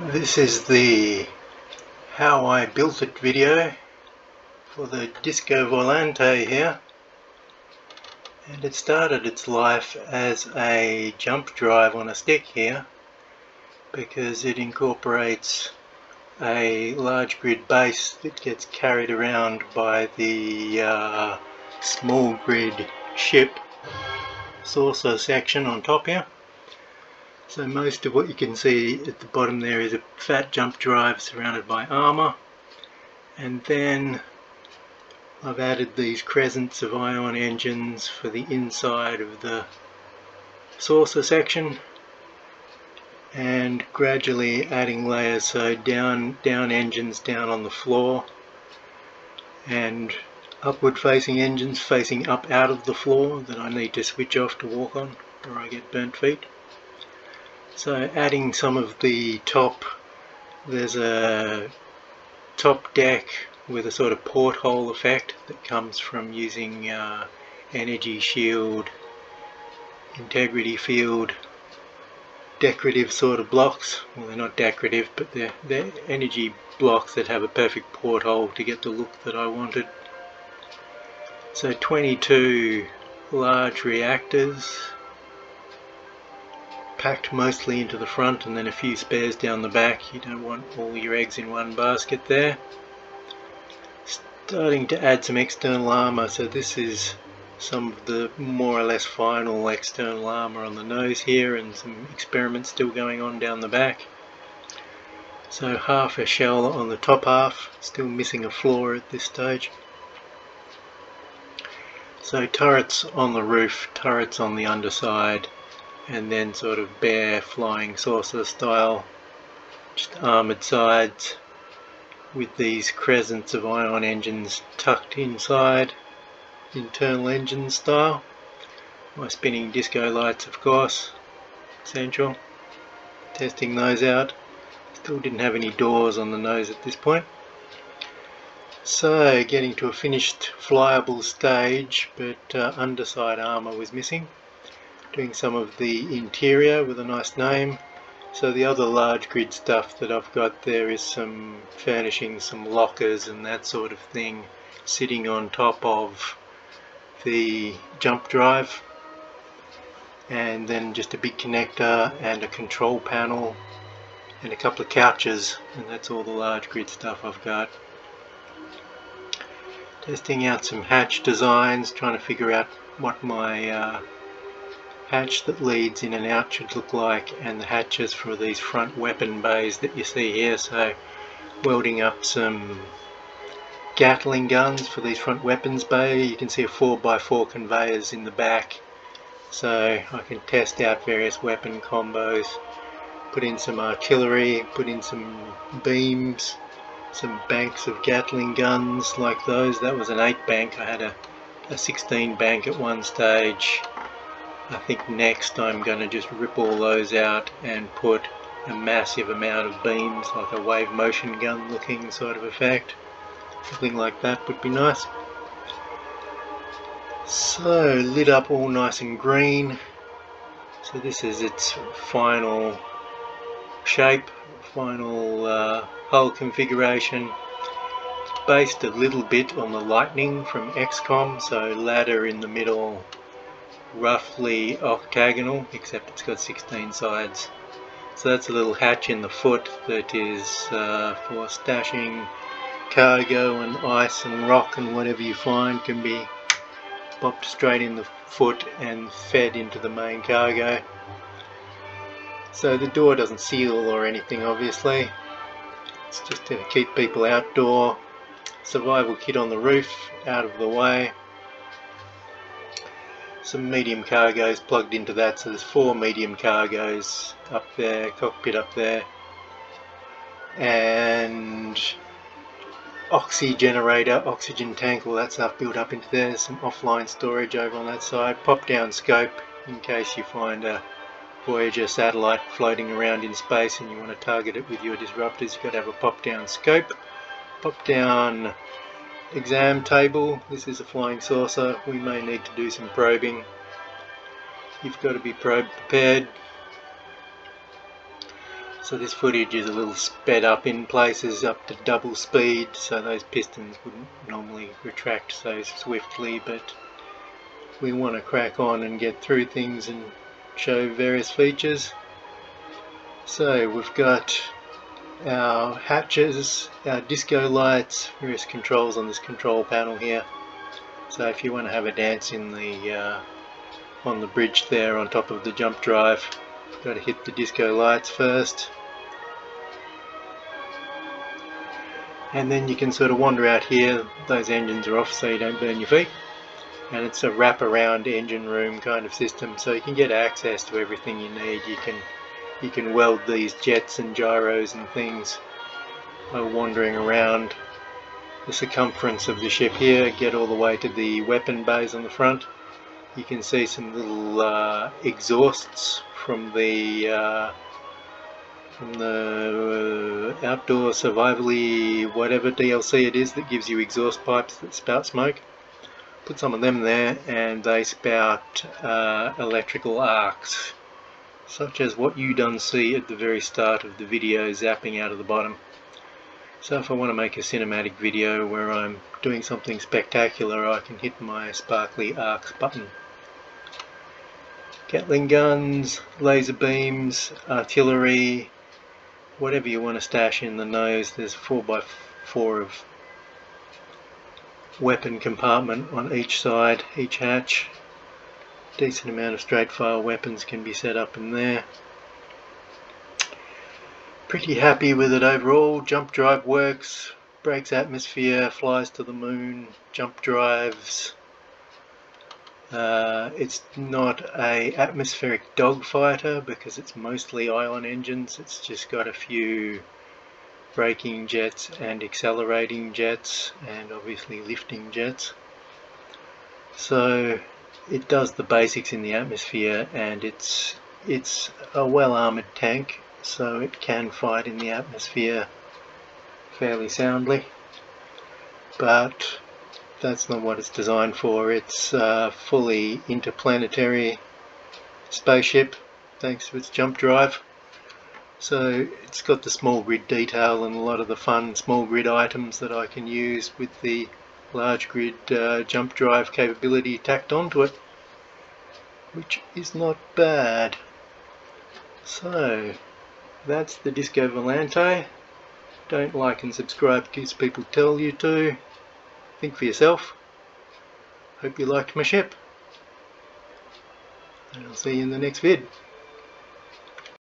This is the how I built it video for the Disco Volante here, and it started its life as a jump drive on a stick here because it incorporates a large grid base that gets carried around by the small grid ship saucer section on top here. So most of what you can see at the bottom there is a fat jump drive surrounded by armour, and then I've added these crescents of ion engines for the inside of the saucer section, and gradually adding layers, so down engines down on the floor and upward facing engines facing up out of the floor that I need to switch off to walk on or I get burnt feet. So adding some of the top, there's a top deck with a sort of porthole effect that comes from using energy shield, integrity field, decorative sort of blocks. Well, they're not decorative, but they're energy blocks that have a perfect porthole to get the look that I wanted. So 22 large reactors packed mostly into the front and then a few spares down the back. You don't want all your eggs in one basket there. Starting to add some external armour, so this is some of the more or less final external armour on the nose here, and some experiments still going on down the back. So half a shell on the top half, still missing a floor at this stage. So turrets on the roof, turrets on the underside, and then sort of bare flying saucer style, just armoured sides with these crescents of ion engines tucked inside, internal engine style. My spinning disco lights, of course, essential. Testing those out. Still didn't have any doors on the nose at this point. So getting to a finished flyable stage, but underside armour was missing. Doing some of the interior with a nice name. So the other large grid stuff that I've got there is some furnishing, some lockers and that sort of thing sitting on top of the jump drive, and then just a big connector and a control panel and a couple of couches, and that's all the large grid stuff I've got. Testing out some hatch designs, trying to figure out what my hatch that leads in and out should look like, and the hatches for these front weapon bays that you see here. So welding up some Gatling guns for these front weapons bay. You can see a 4x4 conveyors in the back, so I can test out various weapon combos, put in some artillery, put in some beams, some banks of Gatling guns like those. That was an 8 bank. I had a 16 bank at one stage. I think next I'm going to just rip all those out and put a massive amount of beams, like a wave motion gun looking sort of effect. Something like that would be nice. So lit up all nice and green. So this is its final shape, final hull configuration. It's based a little bit on the Lightning from XCOM, so ladder in the middle, roughly octagonal, except it's got 16 sides. So that's a little hatch in the foot that is for stashing cargo and ice and rock and whatever you find can be popped straight in the foot and fed into the main cargo. So the door doesn't seal or anything, obviously. It's just to keep people outdoor. Survival kit on the roof, out of the way. Some medium cargoes plugged into that, so there's 4 medium cargoes up there, cockpit up there, and oxy generator, oxygen tank, all that stuff built up into there. Some offline storage over on that side. Pop down scope in case you find a Voyager satellite floating around in space and you want to target it with your disruptors. You've got to have a pop down scope. Pop down exam table. This is a flying saucer. We may need to do some probing. You've got to be probe prepared. So this footage is a little sped up in places up to double speed, so those pistons wouldn't normally retract so swiftly, but we want to crack on and get through things and show various features. So we've got our hatches, our disco lights, various controls on this control panel here. So if you want to have a dance in the on the bridge there on top of the jump drive, you've got to hit the disco lights first. And then you can sort of wander out here. Those engines are off so you don't burn your feet. And it's a wrap-around engine room kind of system, so you can get access to everything you need. You can weld these jets and gyros and things by wandering around the circumference of the ship here, get all the way to the weapon bays on the front. You can see some little exhausts from the outdoor survivally whatever DLC it is that gives you exhaust pipes that spout smoke. Put some of them there and they spout electrical arcs, such as what you done see at the very start of the video zapping out of the bottom. So if I want to make a cinematic video where I'm doing something spectacular, I can hit my sparkly arcs button. Gatling guns, laser beams, artillery, whatever you want to stash in the nose. There's 4x4 of weapon compartment on each side, each hatch. Decent amount of straight fire weapons can be set up in there. Pretty happy with it overall. Jump drive works, breaks atmosphere, flies to the moon, jump drives. It's not a atmospheric dogfighter because it's mostly ion engines. It's just got a few braking jets and accelerating jets and obviously lifting jets. So it does the basics in the atmosphere, and it's a well armoured tank, so it can fight in the atmosphere fairly soundly, but that's not what it's designed for. It's a fully interplanetary spaceship thanks to its jump drive. So it's got the small grid detail and a lot of the fun small grid items that I can use with the large grid jump drive capability tacked onto it, which is not bad. So that's the Disco Volante. Don't like and subscribe because people tell you to. Think for yourself. Hope you liked my ship, and I'll see you in the next vid.